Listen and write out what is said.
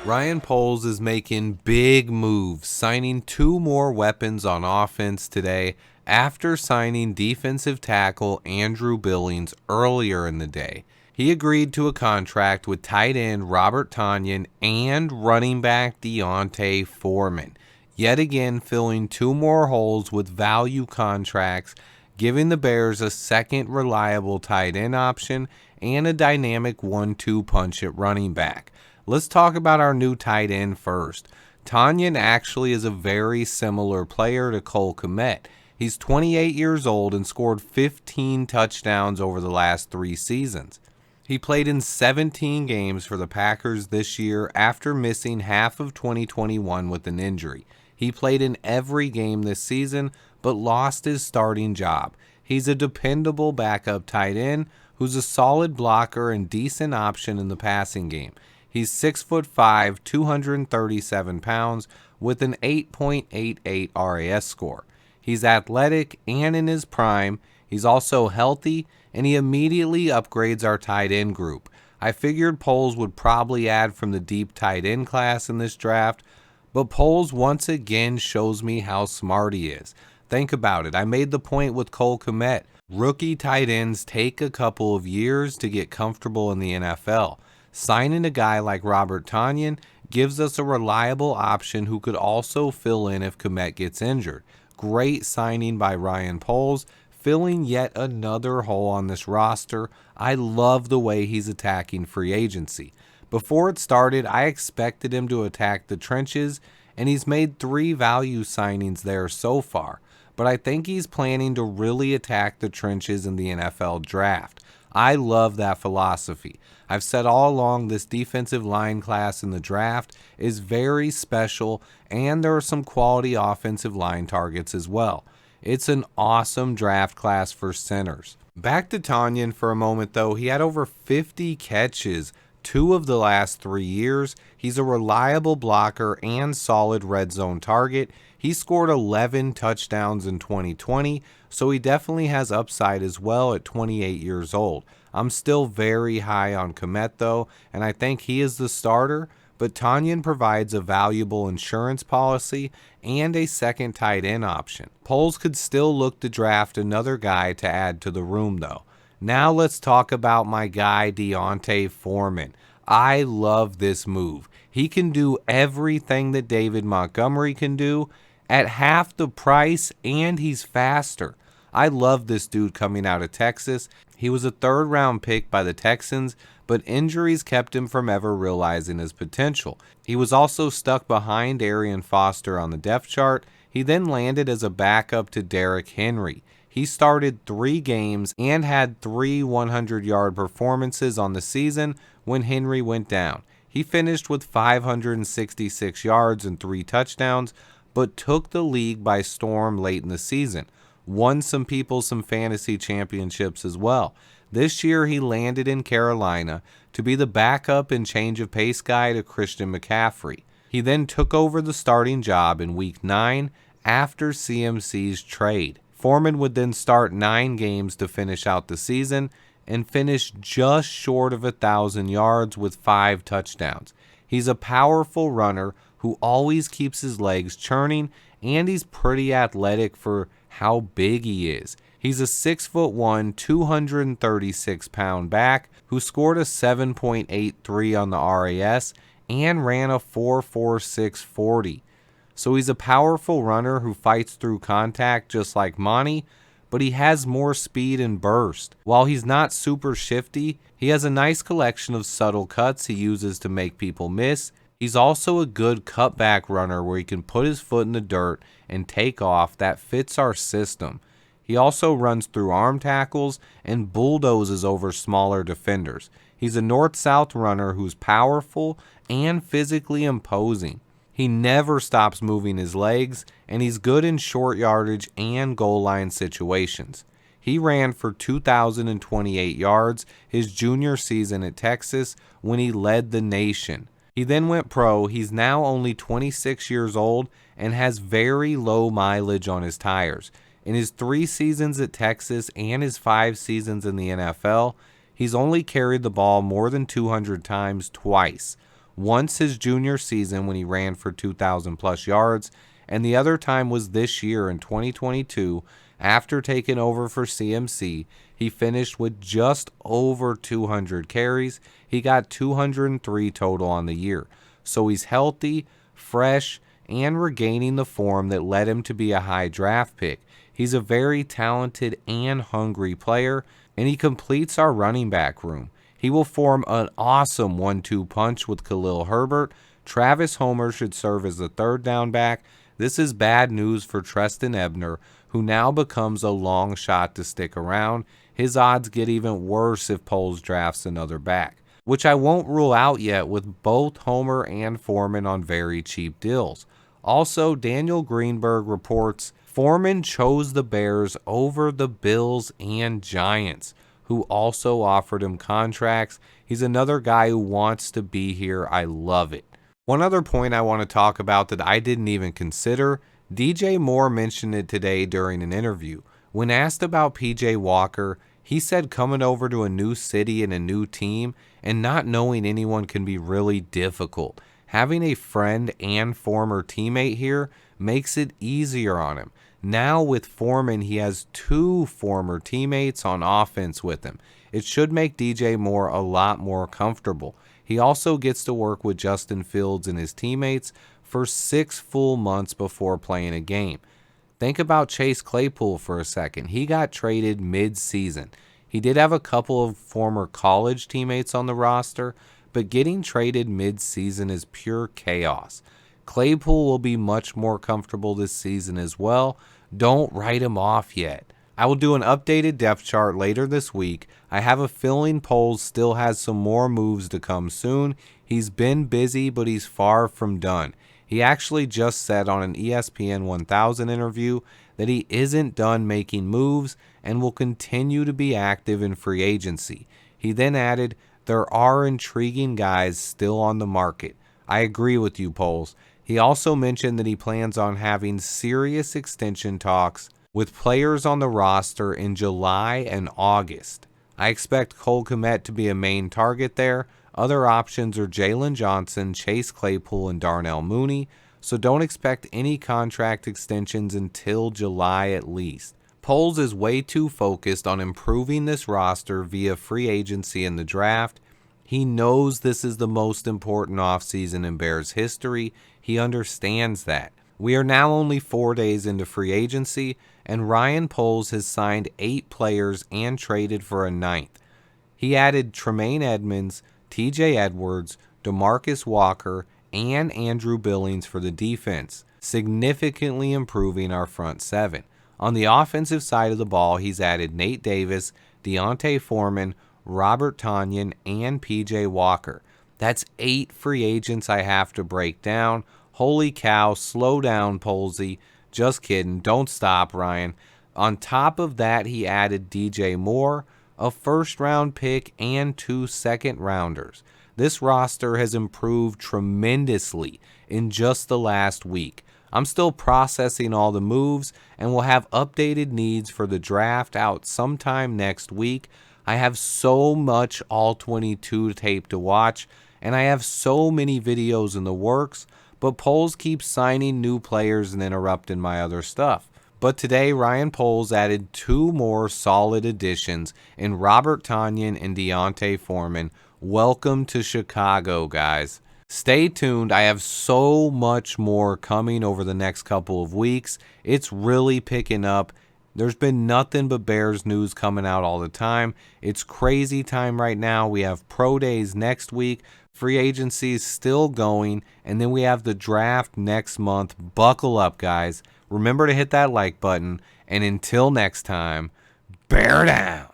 Ryan Poles is making big moves, signing two more weapons on offense today after signing defensive tackle Andrew Billings earlier in the day. He agreed to a contract with tight end Robert Tonyan and running back Foreman, yet again filling two more holes with value contracts, giving the Bears a second reliable tight end option and a dynamic 1-2 punch at running back. Let's talk about our new tight end first. Tonyan actually is a very similar player to Cole Kmet. He's 28 years old and scored 15 touchdowns over the last 3 seasons. He played in 17 games for the Packers this year after missing half of 2021 with an injury. He played in every game this season but lost his starting job. He's a dependable backup tight end who's a solid blocker and decent option in the passing game. He's 6'5", 237 pounds with an 8.88 RAS score. He's athletic and in his prime. He's also healthy, and he immediately upgrades our tight end group. I figured Poles would probably add from the deep tight end class in this draft, but Poles once again shows me how smart he is. Think about it. I made the point with Cole Kmet. Rookie tight ends take a couple of years to get comfortable in the NFL. Signing a guy like Robert Tonyan gives us a reliable option who could also fill in if Kmet gets injured. Great signing by Ryan Poles, filling yet another hole on this roster. I love the way he's attacking free agency. Before it started, I expected him to attack the trenches, and he's made 3 value signings there so far. But I think he's planning to really attack the trenches in the NFL draft. I love that philosophy. I've said all along this defensive line class in the draft is very special, and there are some quality offensive line targets as well. It's an awesome draft class for centers. Back to Tonyan for a moment though. He had over 50 catches 2 of the last 3 years. He's a reliable blocker and solid red zone target. He scored 11 touchdowns in 2020, so he definitely has upside as well at 28 years old. I'm still very high on Kmet though, and I think he is the starter, but Tonyan provides a valuable insurance policy and a second tight end option. Poles could still look to draft another guy to add to the room though. Now let's talk about my guy Foreman. I love this move. He can do everything that David Montgomery can do at half the price, and he's faster. I love this dude coming out of Texas. He was a 3rd-round pick by the Texans, but injuries kept him from ever realizing his potential. He was also stuck behind Arian Foster on the depth chart. He then landed as a backup to Derrick Henry. He started 3 games and had 3 100-yard performances on the season when Henry went down. He finished with 566 yards and 3 touchdowns, but took the league by storm late in the season. Won some people some fantasy championships as well. This year he landed in Carolina to be the backup and change of pace guy to Christian McCaffrey. He then took over the starting job in week 9 after CMC's trade. Foreman would then start 9 games to finish out the season and finish just short of 1,000 yards with 5 touchdowns. He's a powerful runner who always keeps his legs churning, and he's pretty athletic for how big he is. He's a 6'1", 236-pound back who scored a 7.83 on the RAS and ran a 4.46 40. So he's a powerful runner who fights through contact just like Monty, but he has more speed and burst. While he's not super shifty, he has a nice collection of subtle cuts he uses to make people miss. He's also a good cutback runner where he can put his foot in the dirt and take off. That fits our system. He also runs through arm tackles and bulldozes over smaller defenders. He's a north-south runner who's powerful and physically imposing. He never stops moving his legs, and he's good in short yardage and goal line situations. He ran for 2,028 yards his junior season at Texas when he led the nation. He then went pro. He's now only 26 years old and has very low mileage on his tires. In his 3 seasons at Texas and his 5 seasons in the NFL, he's only carried the ball more than 200 times twice. Once his junior season when he ran for 2,000 plus yards, and the other time was this year in 2022 after taking over for CMC. He finished with just over 200 carries. He got 203 total on the year. So he's healthy, fresh, and regaining the form that led him to be a high draft pick. He's a very talented and hungry player, and he completes our running back room. He will form an awesome 1-2 punch with Khalil Herbert. Travis Homer should serve as the third down back. This is bad news for Treston Ebner, who now becomes a long shot to stick around. His odds get even worse if Poles drafts another back, which I won't rule out yet with both Homer and Foreman on very cheap deals. Also, Daniel Greenberg reports Foreman chose the Bears over the Bills and Giants, who also offered him contracts. He's another guy who wants to be here. I love it. One other point I want to talk about that I didn't even consider, DJ Moore mentioned it today during an interview. When asked about PJ Walker, he said coming over to a new city and a new team and not knowing anyone can be really difficult. Having a friend and former teammate here makes it easier on him. Now with Foreman, he has 2 former teammates on offense with him. It should make DJ Moore a lot more comfortable. He also gets to work with Justin Fields and his teammates for 6 full months before playing a game. Think about Chase Claypool for a second. He got traded mid-season. He did have a couple of former college teammates on the roster, but getting traded mid-season is pure chaos. Claypool will be much more comfortable this season as well. Don't write him off yet. I will do an updated depth chart later this week. I have a feeling Poles still has some more moves to come soon. He's been busy, but he's far from done. He actually just said on an ESPN 1000 interview that he isn't done making moves and will continue to be active in free agency. He then added, there are intriguing guys still on the market. I agree with you, Poles. He also mentioned that he plans on having serious extension talks with players on the roster in July and August. I expect Cole Kmet to be a main target there. Other options are Jalen Johnson, Chase Claypool, and Darnell Mooney, so don't expect any contract extensions until July at least. Poles is way too focused on improving this roster via free agency and the draft. He knows this is the most important offseason in Bears history. He understands that. We are now only 4 days into free agency, and Ryan Poles has signed 8 players and traded for a 9th. He added Tremaine Edmonds, TJ Edwards, DeMarcus Walker, and Andrew Billings for the defense, significantly improving our front 7. On the offensive side of the ball, he's added Nate Davis, Deontay Foreman, Robert Tonyan, and PJ Walker. That's 8 free agents I have to break down. Holy cow, slow down, Polsey. Just kidding. Don't stop, Ryan. On top of that, he added DJ Moore, a first-round pick, and 2 second-rounders. This roster has improved tremendously in just the last week. I'm still processing all the moves, and will have updated needs for the draft out sometime next week. I have so much All-22 tape to watch, and I have so many videos in the works, but Poles keeps signing new players and interrupting my other stuff. But today, Ryan Poles added 2 more solid additions in Robert Tonyan and Deontay Foreman. Welcome to Chicago, guys. Stay tuned. I have so much more coming over the next couple of weeks. It's really picking up. There's been nothing but Bears news coming out all the time. It's crazy time right now. We have pro days next week. Free agency is still going. And then we have the draft next month. Buckle up, guys. Remember to hit that like button. And until next time, bear down.